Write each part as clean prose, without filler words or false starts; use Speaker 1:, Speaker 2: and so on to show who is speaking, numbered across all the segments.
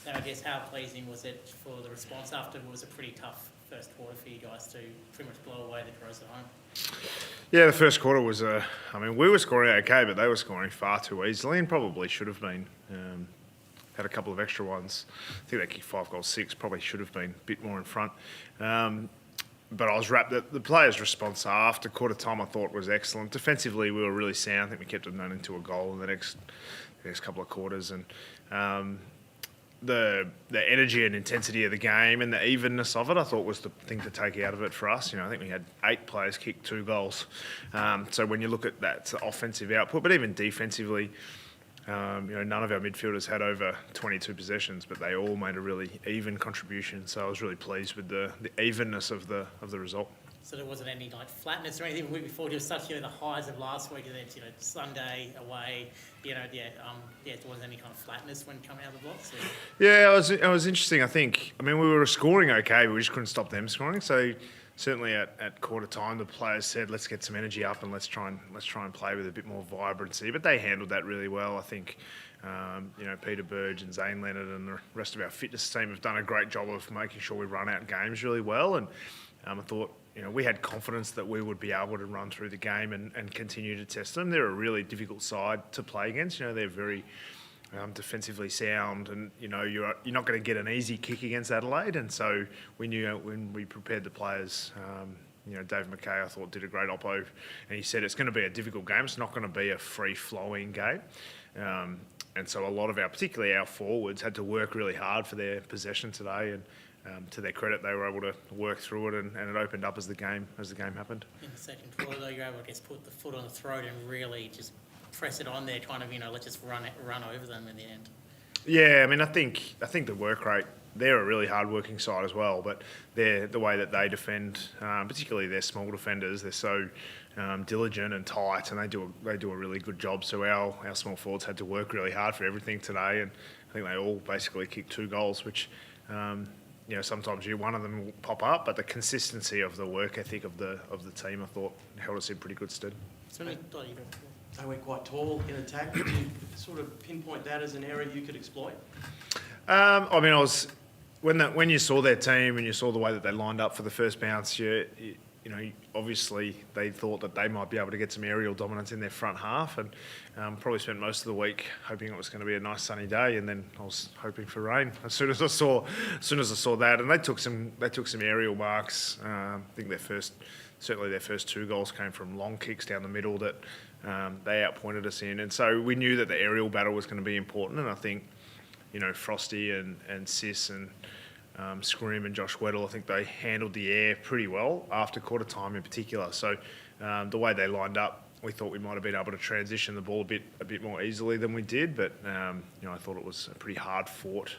Speaker 1: So I guess how pleasing was it for the response after it was a pretty tough first quarter for you guys to pretty much blow away the Crows at home?
Speaker 2: Yeah, the first quarter was, we were scoring okay, but they were scoring far too easily and probably should have been. Had a couple of extra ones. I think they kicked 5 goals, 6, probably should have been a bit more in front. But I was wrapped. The players' response after quarter time I thought was excellent. Defensively, we were really sound. I think we kept it known into a goal in the next couple of quarters. And the energy and intensity of the game and the evenness of it, I thought was the thing to take out of it for us. I think we had 8 players kick 2 goals. So when you look at that offensive output, but even defensively, none of our midfielders had over 22 possessions, but they all made a really even contribution. So I was really pleased with the evenness of the result.
Speaker 1: So there wasn't any flatness or anything the week before. Just such the highs of last week, and then Sunday away. There wasn't any kind of flatness when coming out of the blocks.
Speaker 2: Yeah, it was interesting. I think. We were scoring okay, but we just couldn't stop them scoring. So certainly at quarter time, the players said, "Let's get some energy up and let's try and play with a bit more vibrancy." But they handled that really well. I think. Peter Burge and Zane Leonard and the rest of our fitness team have done a great job of making sure we run out games really well. And I thought, we had confidence that we would be able to run through the game and continue to test them. They're a really difficult side to play against. They're very defensively sound, and you're not going to get an easy kick against Adelaide. And so we knew when we prepared the players. Dave McKay, I thought, did a great oppo, and he said it's going to be a difficult game. It's not going to be a free-flowing game. And so a lot of particularly our forwards, had to work really hard for their possession today. And to their credit, they were able to work through it, and it opened up as the game happened.
Speaker 1: In the second quarter, though, you're able to put the foot on the throat and really just press it on there, kind of let's just run over them in the end.
Speaker 2: Yeah, I think the work rate. They're a really hard-working side as well, but the way that they defend, particularly their small defenders, they're so diligent and tight, and they do a really good job. So our small forwards had to work really hard for everything today, and I think they all basically kicked 2 goals, which sometimes one of them will pop up, but the consistency of the work ethic of the team, I thought, held us in pretty good stead.
Speaker 3: They went quite tall in attack. Did you sort of pinpoint that as an area you could exploit?
Speaker 2: When you saw their team and you saw the way that they lined up for the first bounce, obviously they thought that they might be able to get some aerial dominance in their front half, and probably spent most of the week hoping it was going to be a nice sunny day, and then I was hoping for rain as soon as I saw that. And they took some aerial marks. I think their first 2 goals came from long kicks down the middle that they outpointed us in, and so we knew that the aerial battle was going to be important. And I think Frosty and Sis and Scrim and Josh Weddle, I think they handled the air pretty well after quarter time in particular. So the way they lined up, we thought we might have been able to transition the ball a bit more easily than we did. But I thought it was a pretty hard fought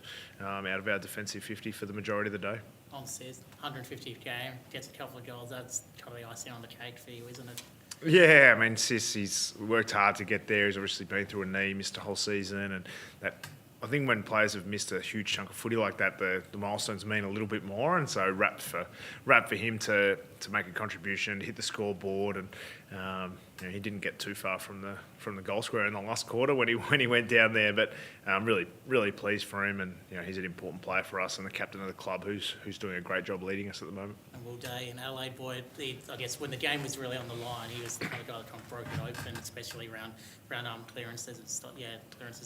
Speaker 2: out of our defensive 50 for the majority of the day.
Speaker 1: On Sis, 150th game, gets a couple of goals. That's kind of the icing on the cake for you, isn't it?
Speaker 2: Yeah, Sis, he's worked hard to get there. He's obviously been through a knee, missed a whole season, and that. I think when players have missed a huge chunk of footy like that, the milestones mean a little bit more, and so rapt for him to make a contribution, to hit the scoreboard, and he didn't get too far from the goal square in the last quarter when he went down there. But really pleased for him, and he's an important player for us and the captain of the club who's doing a great job leading us at the moment.
Speaker 1: And Will Day and Adelaide Boyd, I guess when the game was really on the line, he was the kind of guy that kind of broke it open, especially around clearances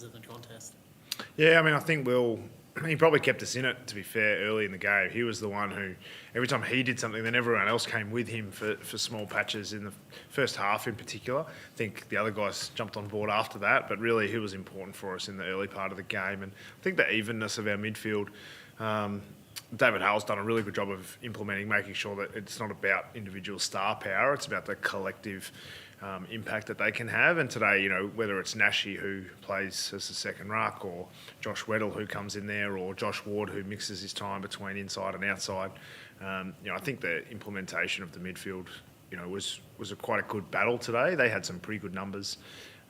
Speaker 1: of the contest.
Speaker 2: Yeah, I think he probably kept us in it, to be fair, early in the game. He was the one who, every time he did something, then everyone else came with him for small patches in the first half in particular. I think the other guys jumped on board after that, but really he was important for us in the early part of the game. And I think the evenness of our midfield, David Hale's done a really good job of making sure that it's not about individual star power, it's about the collective impact that they can have. And today, whether it's Nashi who plays as the second ruck, or Josh Weddle who comes in there, or Josh Ward who mixes his time between inside and outside, I think the implementation of the midfield, was quite a good battle today. They had some pretty good numbers,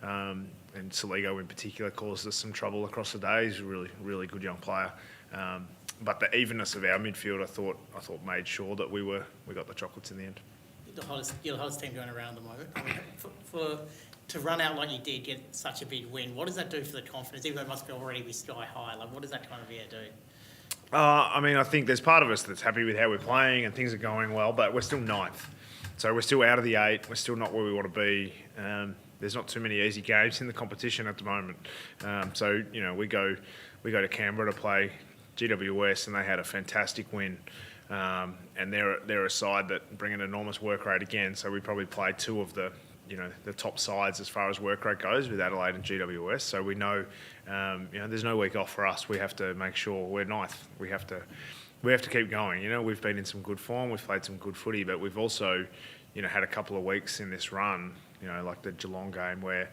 Speaker 2: and Saligo in particular caused us some trouble across the day. He's a really good young player. But the evenness of our midfield, I thought made sure that we got the chocolates in the end.
Speaker 1: You're the hottest team going around at the moment. For to run out like you did, get such a big win, what does that do for the confidence? Even though it must be already be sky high, like what does that kind of do?
Speaker 2: I mean, I think there's part of us that's happy with how we're playing and things are going well, but we're still ninth. So we're still out of the 8. We're still not where we want to be. There's not too many easy games in the competition at the moment. So, you know, we go to Canberra to play GWS and they had a fantastic win. And they're a side that bring an enormous work rate again. So we probably play 2 of the top sides as far as work rate goes with Adelaide and GWS. So we know, there's no week off for us. We have to make sure we're ninth. We have to keep going. You know, we've been in some good form. We've played some good footy, but we've also, had a couple of weeks in this run, like the Geelong game where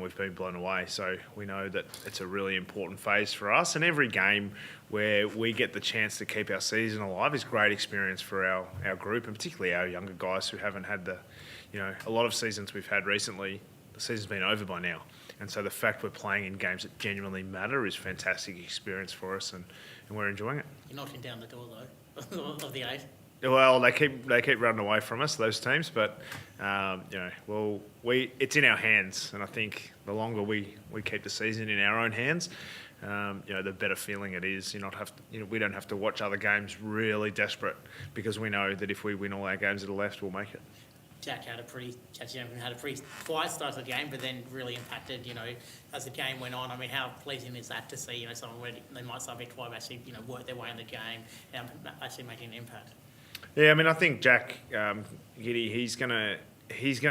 Speaker 2: we've been blown away. So we know that it's a really important phase for us. And every game where we get the chance to keep our season alive is great experience for our group, and particularly our younger guys who haven't had a lot of seasons we've had recently, the season's been over by now. And so the fact we're playing in games that genuinely matter is fantastic experience for us, and we're enjoying it.
Speaker 1: You're knocking down the door, though, of the 8.
Speaker 2: Well, they keep running away from us, those teams, but it's in our hands, and I think the longer we keep the season in our own hands, the better feeling it is. We don't have to watch other games really desperate, because we know that if we win all our games that are left, we'll make it.
Speaker 1: Jack had a pretty quiet start to the game, but then really impacted, as the game went on. I mean, how pleasing is that to see, someone where they might start bit quiet, actually, work their way in the game and actually making an impact.
Speaker 2: Yeah, I mean, I think Jack Giddy, he's gonna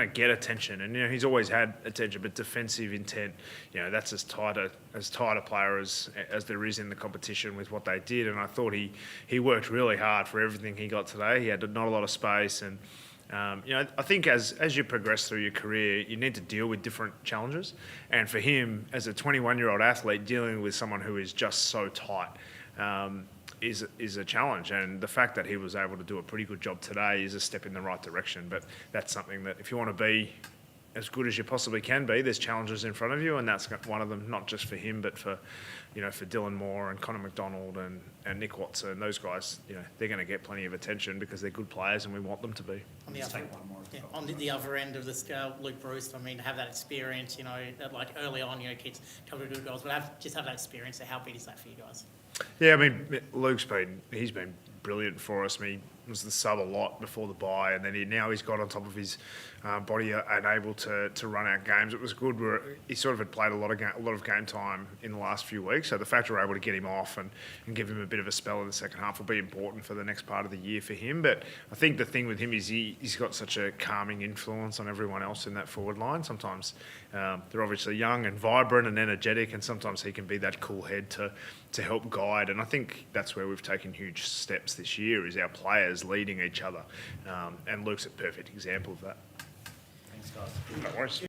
Speaker 2: get attention, and he's always had attention, but defensive intent, that's as tight a player as there is in the competition with what they did. And I thought he worked really hard for everything he got today. He had not a lot of space, and I think as you progress through your career, you need to deal with different challenges. And for him, as a 21-year-old athlete, dealing with someone who is just so tight is a challenge. And the fact that he was able to do a pretty good job today is a step in the right direction. But that's something that if you want to be as good as you possibly can be, there's challenges in front of you, and that's one of them, not just for him, but for Dylan Moore and Connor McDonald and Nick Watson. Those guys, they're going to get plenty of attention because they're good players and we want them to be.
Speaker 1: On the other end of the scale, Luke Bruce, I mean, have that experience, that like early on, kids come to do goals, but have that experience. So how big is that for you guys?
Speaker 2: Yeah, I mean, he's been brilliant for us. I mean, he was the sub a lot before the bye, and then he's got on top of his body and able to run out games. It was good. He sort of had played a lot of game time in the last few weeks, so the fact we're able to get him off and give him a bit of a spell in the second half will be important for the next part of the year for him. But I think the thing with him is he's got such a calming influence on everyone else in that forward line. Sometimes they're obviously young and vibrant and energetic, and sometimes he can be that cool head to help guide. And I think that's where we've taken huge steps this year, is our players leading each other. And Luke's a perfect example of that.
Speaker 4: Thanks, guys.
Speaker 2: No worries.